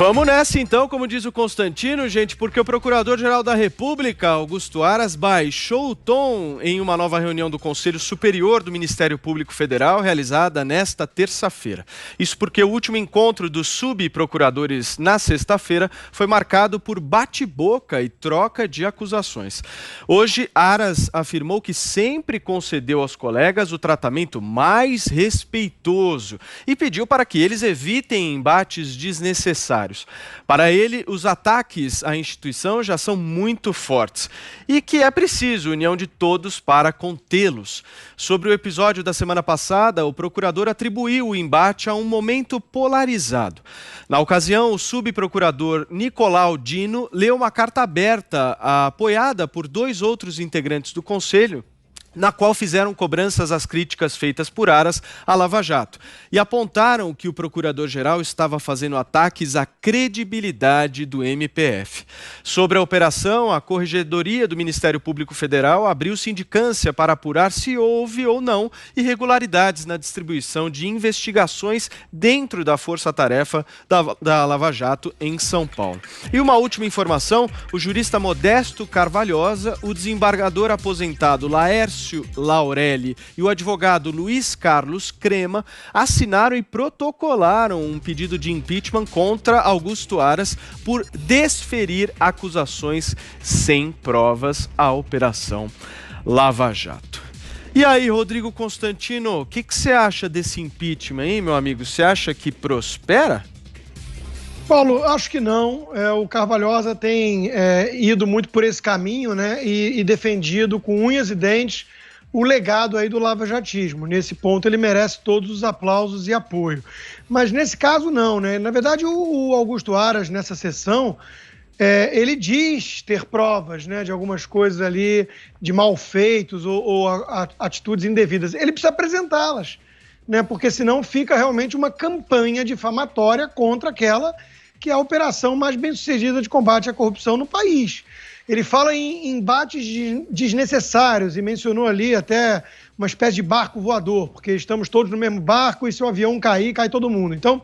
Vamos nessa então, como diz o Constantino, gente, porque o Procurador-Geral da República, Augusto Aras, baixou o tom em uma nova reunião do Conselho Superior do Ministério Público Federal, realizada nesta terça-feira. Isso porque o último encontro dos subprocuradores na sexta-feira foi marcado por bate-boca e troca de acusações. Hoje, Aras afirmou que sempre concedeu aos colegas o tratamento mais respeitoso e pediu para que eles evitem embates desnecessários. Para ele, os ataques à instituição já são muito fortes e que é preciso união de todos para contê-los. Sobre o episódio da semana passada, o procurador atribuiu o embate a um momento polarizado. Na ocasião, o subprocurador Nicolau Dino leu uma carta aberta apoiada por 2 outros integrantes do Conselho, na qual fizeram cobranças às críticas feitas por Aras à Lava Jato e apontaram que o procurador-geral estava fazendo ataques à credibilidade do MPF. Sobre a operação, a Corregedoria do Ministério Público Federal abriu sindicância para apurar se houve ou não irregularidades na distribuição de investigações dentro da força-tarefa da Lava Jato em São Paulo. E uma última informação, o jurista Modesto Carvalhosa, o desembargador aposentado Laércio Laurelli e o advogado Luiz Carlos Crema assinaram e protocolaram um pedido de impeachment contra Augusto Aras por desferir acusações sem provas à Operação Lava Jato. E aí, Rodrigo Constantino, o que você acha desse impeachment, hein, meu amigo? Você acha que prospera? Paulo, acho que não. O Carvalhosa tem ido muito por esse caminho, né? E defendido com unhas e dentes o legado aí do lavajatismo. Nesse ponto ele merece todos os aplausos e apoio. Mas nesse caso não, né? Na verdade o Augusto Aras, nessa sessão, ele diz ter provas, né, de algumas coisas ali, de malfeitos ou atitudes indevidas. Ele precisa apresentá-las, né? Porque senão fica realmente uma campanha difamatória contra aquela que é a operação mais bem-sucedida de combate à corrupção no país. Ele fala em embates desnecessários e mencionou ali até uma espécie de barco voador, porque estamos todos no mesmo barco e se o avião cair, cai todo mundo. Então,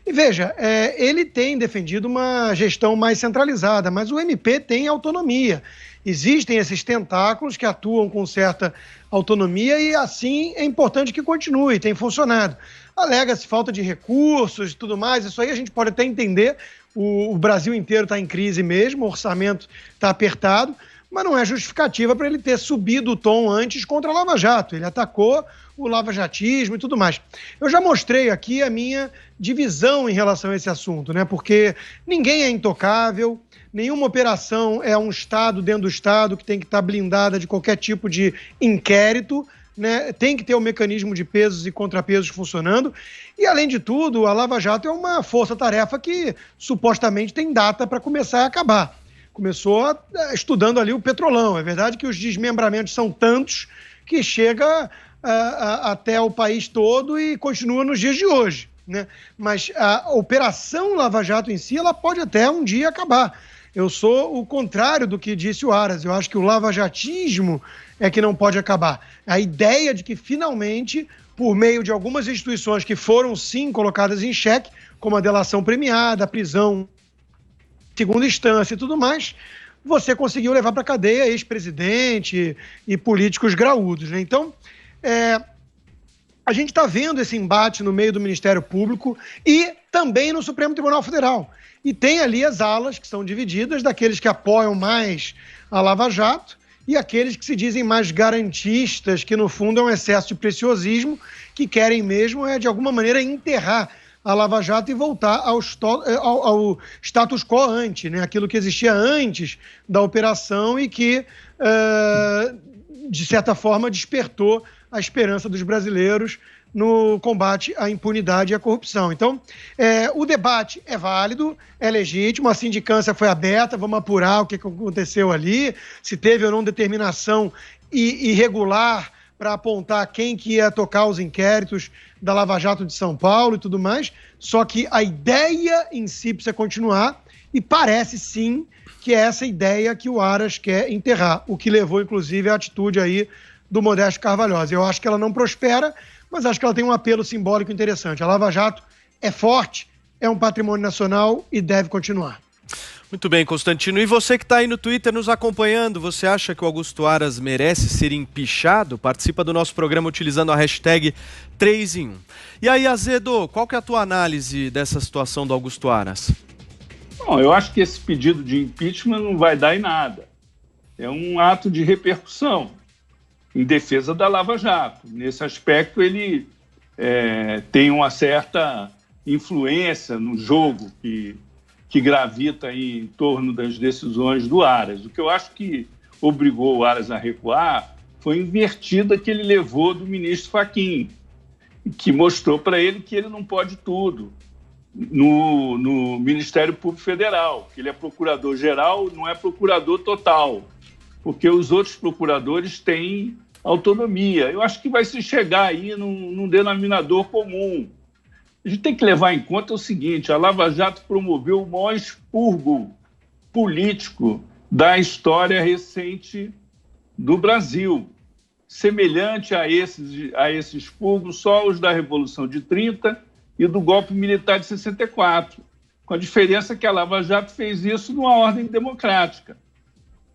veja, ele tem defendido uma gestão mais centralizada, mas o MP tem autonomia. Existem esses tentáculos que atuam com certa autonomia e assim é importante que continue, tem funcionado. Alega-se falta de recursos e tudo mais, isso aí a gente pode até entender, o Brasil inteiro está em crise mesmo, o orçamento está apertado, mas não é justificativa para ele ter subido o tom antes contra a Lava Jato. Ele atacou o lavajatismo e tudo mais. Eu já mostrei aqui a minha divisão em relação a esse assunto, né? Porque ninguém é intocável, nenhuma operação é um Estado dentro do Estado que tem que estar blindada de qualquer tipo de inquérito, né? Tem que ter um mecanismo de pesos e contrapesos funcionando. E, além de tudo, a Lava Jato é uma força-tarefa que supostamente tem data para começar a acabar. Começou estudando ali o Petrolão. É verdade que os desmembramentos são tantos que chega até o país todo e continua nos dias de hoje, né? Mas a Operação Lava Jato em si, ela pode até um dia acabar. Eu sou o contrário do que disse o Aras. Eu acho que o lavajatismo é que não pode acabar. A ideia de que, finalmente, por meio de algumas instituições que foram, sim, colocadas em xeque, como a delação premiada, a prisão em segunda instância e tudo mais, você conseguiu levar para a cadeia ex-presidente e políticos graúdos, né? Então, a gente está vendo esse embate no meio do Ministério Público e também no Supremo Tribunal Federal. E tem ali as alas que são divididas, daqueles que apoiam mais a Lava Jato e aqueles que se dizem mais garantistas, que no fundo é um excesso de preciosismo, que querem mesmo, de alguma maneira, enterrar a Lava Jato e voltar ao status quo ante, né? Aquilo que existia antes da operação e que, de certa forma, despertou a esperança dos brasileiros no combate à impunidade e à corrupção. Então, o debate é válido, é legítimo, a sindicância foi aberta, vamos apurar o que aconteceu ali, se teve ou não determinação irregular para apontar quem que ia tocar os inquéritos da Lava Jato de São Paulo e tudo mais, só que a ideia em si precisa continuar e parece sim que é essa ideia que o Aras quer enterrar, o que levou inclusive à atitude aí do Modesto Carvalhosa. Eu acho que ela não prospera, mas acho que ela tem um apelo simbólico interessante. A Lava Jato é forte, é um patrimônio nacional e deve continuar. Muito bem, Constantino. E você que está aí no Twitter nos acompanhando, você acha que o Augusto Aras merece ser empichado? Participa do nosso programa utilizando a hashtag 3 em 1. E aí, Azedo, qual que é a tua análise dessa situação do Augusto Aras? Bom, eu acho que esse pedido de impeachment não vai dar em nada. É um ato de repercussão em defesa da Lava Jato. Nesse aspecto, ele tem uma certa influência no jogo que gravita aí em torno das decisões do Aras. O que eu acho que obrigou o Aras a recuar foi a invertida que ele levou do ministro Fachin, que mostrou para ele que ele não pode tudo no Ministério Público Federal, que ele é procurador-geral, não é procurador total, porque os outros procuradores têm autonomia. Eu acho que vai se chegar aí num denominador comum. A gente tem que levar em conta o seguinte: a Lava Jato promoveu o maior expurgo político da história recente do Brasil. Semelhante a esse expurgo, só os da Revolução de 30 e do golpe militar de 64, com a diferença que a Lava Jato fez isso numa ordem democrática.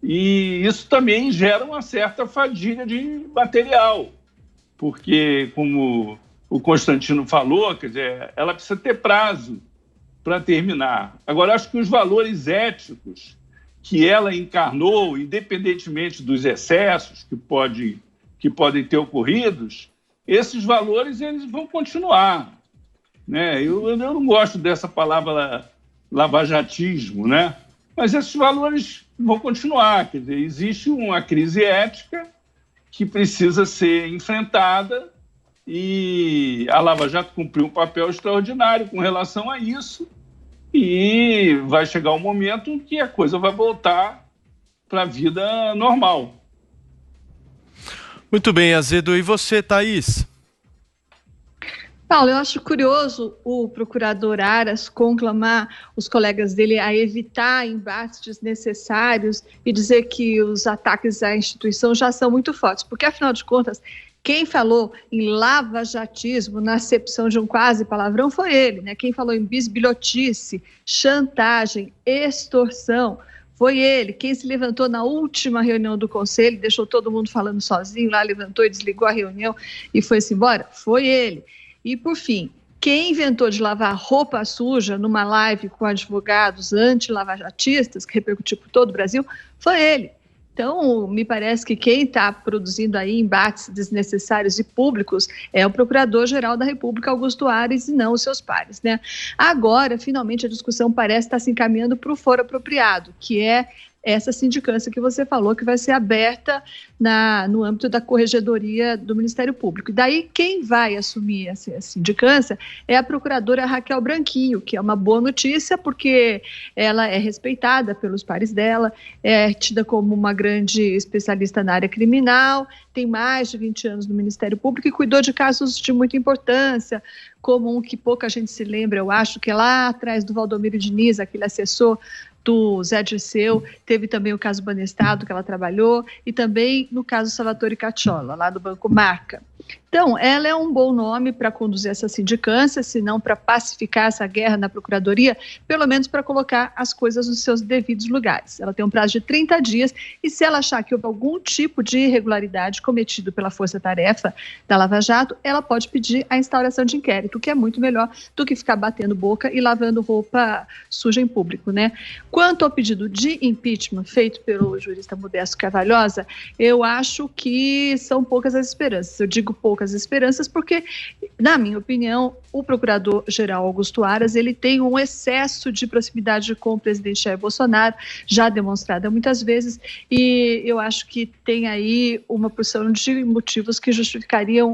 E isso também gera uma certa fadiga de material, porque, como o Constantino falou, quer dizer, ela precisa ter prazo para terminar. Agora, acho que os valores éticos que ela encarnou, independentemente dos excessos que podem ter ocorridos, esses valores eles vão continuar, né? Eu não gosto dessa palavra lavajatismo, né? Mas esses valores vão continuar. Quer dizer, existe uma crise ética que precisa ser enfrentada, e a Lava Jato cumpriu um papel extraordinário com relação a isso, e vai chegar um momento em que a coisa vai voltar para a vida normal. Muito bem, Azedo. E você, Thaís? Paulo, eu acho curioso o procurador Aras conclamar os colegas dele a evitar embates desnecessários e dizer que os ataques à instituição já são muito fortes, porque, afinal de contas, quem falou em lavajatismo, na acepção de um quase palavrão, foi ele, né? Quem falou em bisbilhotice, chantagem, extorsão, foi ele. Quem se levantou na última reunião do Conselho, deixou todo mundo falando sozinho lá, levantou e desligou a reunião e foi-se embora, foi ele. E, por fim, quem inventou de lavar roupa suja numa live com advogados anti-lavajatistas, que repercutiu por todo o Brasil, foi ele. Então, me parece que quem está produzindo aí embates desnecessários e públicos é o Procurador-Geral da República, Augusto Aras, e não os seus pares, né? Agora, finalmente, a discussão parece estar se encaminhando para o foro apropriado, que é essa sindicância que você falou, que vai ser aberta no âmbito da Corregedoria do Ministério Público. E daí, quem vai assumir essa sindicância é a procuradora Raquel Branquinho, que é uma boa notícia, porque ela é respeitada pelos pares dela, é tida como uma grande especialista na área criminal, tem mais de 20 anos no Ministério Público e cuidou de casos de muita importância, como um que pouca gente se lembra, eu acho, que é lá atrás do Valdomiro Diniz, aquele assessor do Zé Dirceu, teve também o caso Banestado, que ela trabalhou, e também no caso Salvatore Cacciola, lá do Banco Marca. Então, ela é um bom nome para conduzir essa sindicância, se não para pacificar essa guerra na Procuradoria, pelo menos para colocar as coisas nos seus devidos lugares. Ela tem um prazo de 30 dias e, se ela achar que houve algum tipo de irregularidade cometido pela força-tarefa da Lava Jato, ela pode pedir a instauração de inquérito, que é muito melhor do que ficar batendo boca e lavando roupa suja em público, né? Quanto ao pedido de impeachment feito pelo jurista Modesto Carvalhosa, eu acho que são poucas as esperanças. Eu digo poucas esperanças porque, na minha opinião, o procurador-geral Augusto Aras, ele tem um excesso de proximidade com o presidente Jair Bolsonaro, já demonstrada muitas vezes, e eu acho que tem aí uma porção de motivos que justificariam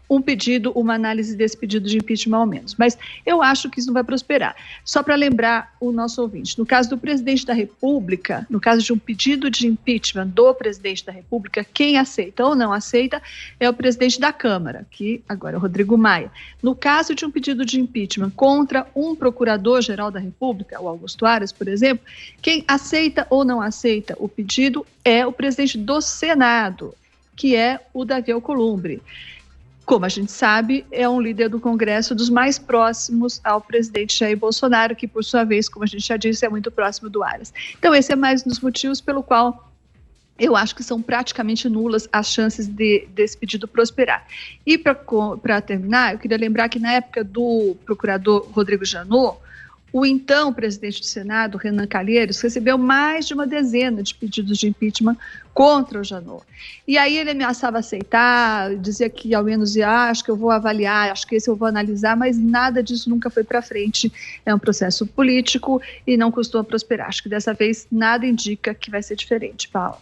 um pedido, uma análise desse pedido de impeachment ao menos. Mas eu acho que isso não vai prosperar. Só para lembrar o nosso ouvinte, no caso do presidente da República, no caso de um pedido de impeachment do presidente da República, quem aceita ou não aceita é o presidente da Câmara, que agora é o Rodrigo Maia. No caso de um pedido de impeachment contra um procurador-geral da República, o Augusto Aras, por exemplo, quem aceita ou não aceita o pedido é o presidente do Senado, que é o Davi Alcolumbre. como a gente sabe, é um líder do Congresso dos mais próximos ao presidente Jair Bolsonaro, que, por sua vez, como a gente já disse, é muito próximo do Aras. Então, esse é mais um dos motivos pelo qual eu acho que são praticamente nulas as chances desse pedido prosperar. E, para terminar, eu queria lembrar que, na época do procurador Rodrigo Janot, o então presidente do Senado, Renan Calheiros, recebeu mais de uma dezena de pedidos de impeachment contra o Janot. E aí ele ameaçava aceitar, dizia que ao menos acho que eu vou avaliar, acho que esse eu vou analisar, mas nada disso nunca foi para frente. É um processo político e não costuma prosperar. Acho que dessa vez nada indica que vai ser diferente, Paulo.